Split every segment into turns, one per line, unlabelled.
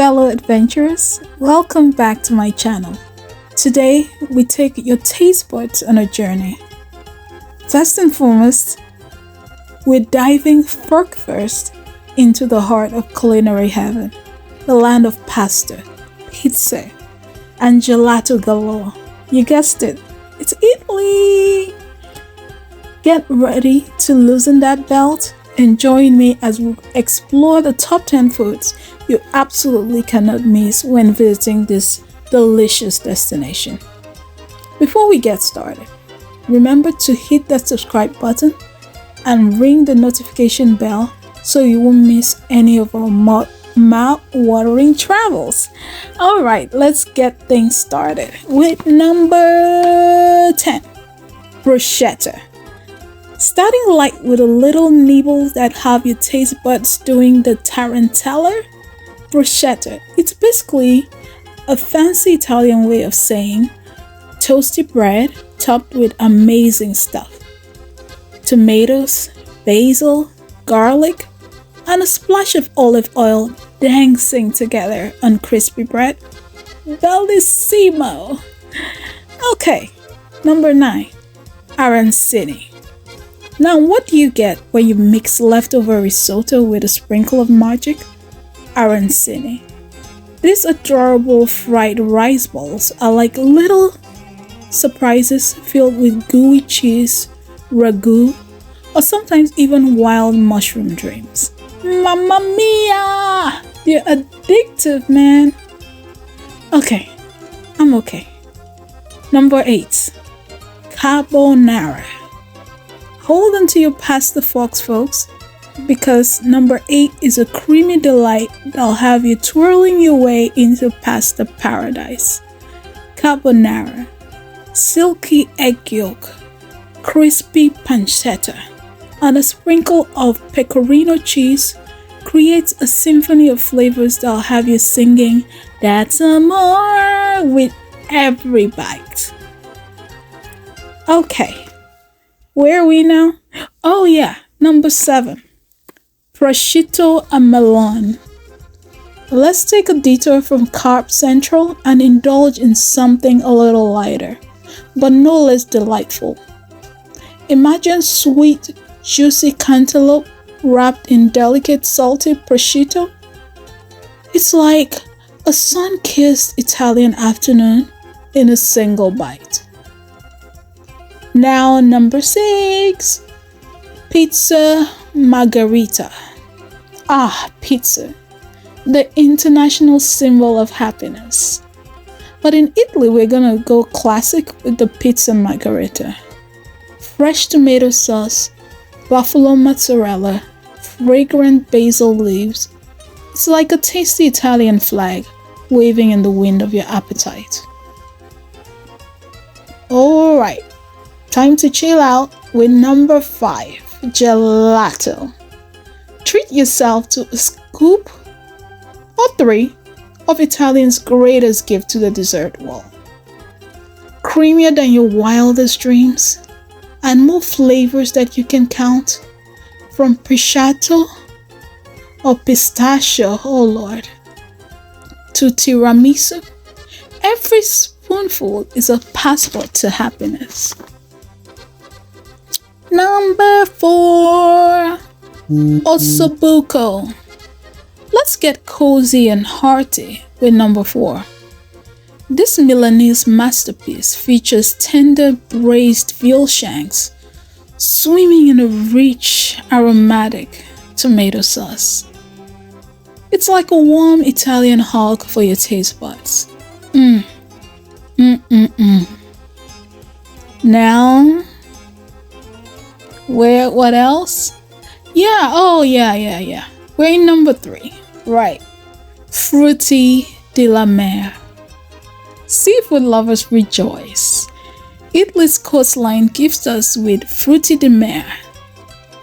fellow adventurers, welcome back to my channel. Today, we take your taste buds on a journey. First and foremost, we're diving fork first into the heart of culinary heaven, the land of pasta, pizza, and gelato galore. You guessed it, it's Italy! Get ready to loosen that belt and join me as we explore the top 10 foods you absolutely cannot miss when visiting this delicious destination. Before we get started, remember to hit that subscribe button and ring the notification bell so you won't miss any of our mouth-watering travels. Alright, let's get things started with number 10, Bruschetta. Starting light with a little nibble that have your taste buds doing the tarantella. Bruschetta, it's basically a fancy Italian way of saying toasty bread topped with amazing stuff. Tomatoes, basil, garlic, and a splash of olive oil dancing together on crispy bread. Bellissimo! Okay, number 9, Arancini. Now, what do you get when you mix leftover risotto with a sprinkle of magic? Arancini. These adorable fried rice balls are like little surprises filled with gooey cheese, ragu, or sometimes even wild mushroom dreams. Mamma mia! They're addictive, man. Okay, I'm okay. Number 8, Carbonara. Hold on to your pasta forks, folks, because number 8 is a creamy delight that'll have you twirling your way into pasta paradise. Carbonara, silky egg yolk, crispy pancetta, and a sprinkle of pecorino cheese creates a symphony of flavors that'll have you singing "That's more" with every bite. Okay, where are we now? Oh yeah, number 7, prosciutto and melon. Let's take a detour from Carb Central and indulge in something a little lighter, but no less delightful. Imagine sweet, juicy cantaloupe wrapped in delicate, salty prosciutto. It's like a sun-kissed Italian afternoon in a single bite. Now, number 6, pizza margarita. Ah, pizza, the international symbol of happiness. But in Italy, we're gonna go classic with the pizza margarita. Fresh tomato sauce, buffalo mozzarella, fragrant basil leaves. It's like a tasty Italian flag waving in the wind of your appetite. Alright, time to chill out with number 5, gelato. Treat yourself to a scoop or 3 of Italian's greatest gift to the dessert wall. Creamier than your wildest dreams, and more flavors that you can count, from prosciutto or pistachio, oh lord, to tiramisu. Every spoonful is a passport to happiness. Number 4, ossobuco. Let's get cozy and hearty with number 4. This Milanese masterpiece features tender braised veal shanks swimming in a rich, aromatic tomato sauce. It's like a warm Italian hug for your taste buds. Now, what else? Yeah. We're in number 3. Right. Frutti di la mare. Seafood lovers rejoice. Italy's coastline gives us with frutti di mare,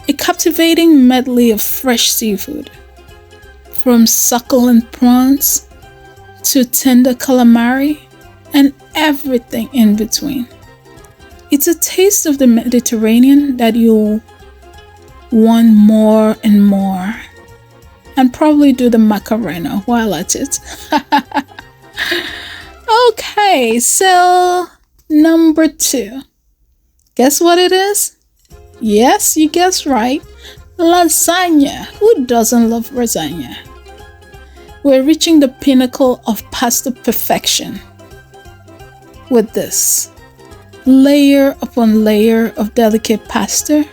a captivating medley of fresh seafood, from succulent prawns to tender calamari and everything in between. It's a taste of the Mediterranean that you'll want more and more. and probably do the macarena while at it. Okay, so number 2. Guess what it is? Yes, you guessed right. Lasagna. Who doesn't love lasagna? We're reaching the pinnacle of pasta perfection with this. Layer upon layer of delicate pasta,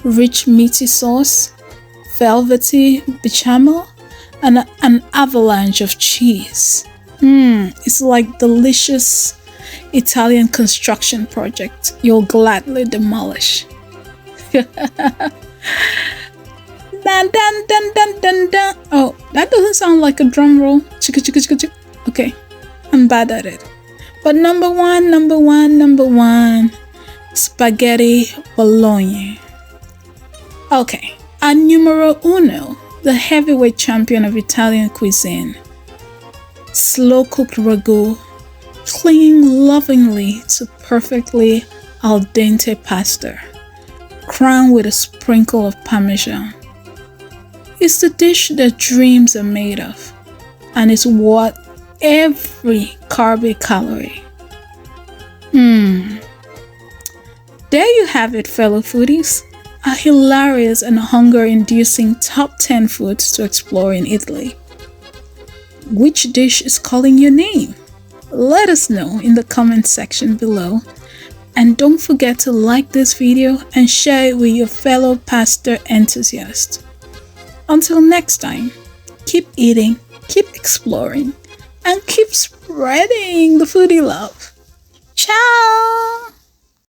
rich meaty sauce, velvety bechamel, and an avalanche of cheese. It's like delicious Italian construction project you'll gladly demolish. Dun, dun, dun, dun, dun, dun. Oh, that doesn't sound like a drum roll. Chicka, chicka, chicka, chicka. Okay, I'm bad at it. But number one, spaghetti Bologna. Okay, and numero uno, the heavyweight champion of Italian cuisine. Slow-cooked ragu, clinging lovingly to perfectly al dente pasta, crowned with a sprinkle of parmesan. It's the dish that dreams are made of, and it's worth every carby calorie. There you have it, fellow foodies. A hilarious and hunger-inducing top 10 foods to explore in Italy. Which dish is calling your name? Let us know in the comment section below. And don't forget to like this video and share it with your fellow pasta enthusiasts. Until next time, keep eating, keep exploring, and keep spreading the foodie love.